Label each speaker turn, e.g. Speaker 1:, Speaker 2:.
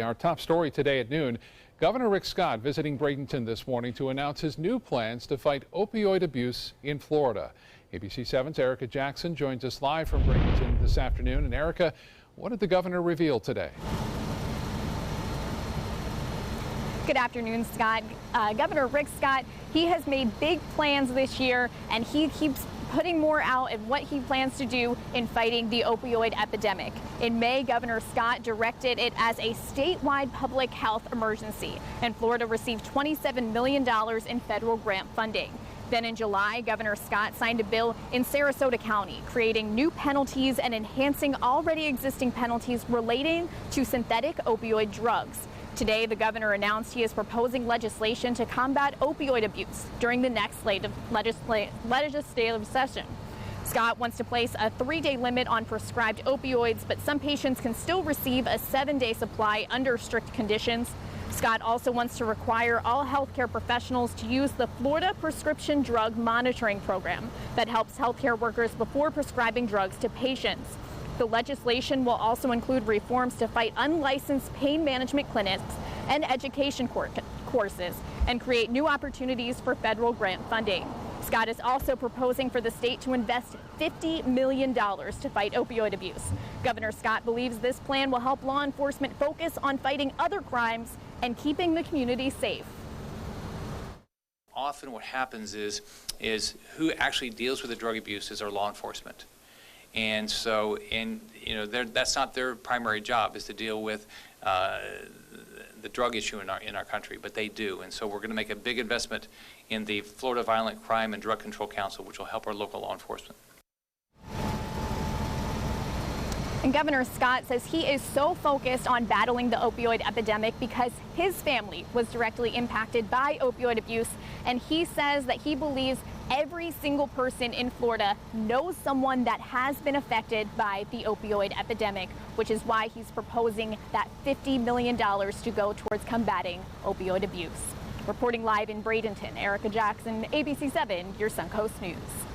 Speaker 1: Our top story today at noon, Governor Rick Scott visiting Bradenton this morning to announce his new plans to fight opioid abuse in Florida. ABC 7's Erica Jackson joins us live from Bradenton this afternoon. And Erica, what did the governor reveal today?
Speaker 2: Good afternoon, Scott. Governor Rick Scott, he has made big plans this year, and he keeps putting more out and what he plans to do in fighting the opioid epidemic. In May, Governor Scott directed it as a statewide public health emergency, and Florida received $27 million in federal grant funding. Then in July, Governor Scott signed a bill in Sarasota County, creating new penalties and enhancing already existing penalties relating to synthetic opioid drugs. Today, the governor announced he is proposing legislation to combat opioid abuse during the next legislative session. Scott wants to place a 3-day limit on prescribed opioids, but some patients can still receive a 7-day supply under strict conditions. Scott also wants to require all healthcare professionals to use the Florida Prescription Drug Monitoring Program that helps healthcare workers before prescribing drugs to patients. The legislation will also include reforms to fight unlicensed pain management clinics and education courses and create new opportunities for federal grant funding. Scott is also proposing for the state to invest $50 million to fight opioid abuse. Governor Scott believes this plan will help law enforcement focus on fighting other crimes and keeping the community safe.
Speaker 3: Often what happens is who actually deals with the drug abuse is our law enforcement. And so, that's not their primary job, is to deal with the drug issue in our country, but they do. And so we're going to make a big investment in the Florida Violent Crime and Drug Control Council, which will help our local law enforcement.
Speaker 2: And Governor Scott says he is so focused on battling the opioid epidemic because his family was directly impacted by opioid abuse, and he says that he believes every single person in Florida knows someone that has been affected by the opioid epidemic, which is why he's proposing that $50 million to go towards combating opioid abuse. Reporting live in Bradenton, Erica Jackson, ABC 7, your Suncoast News.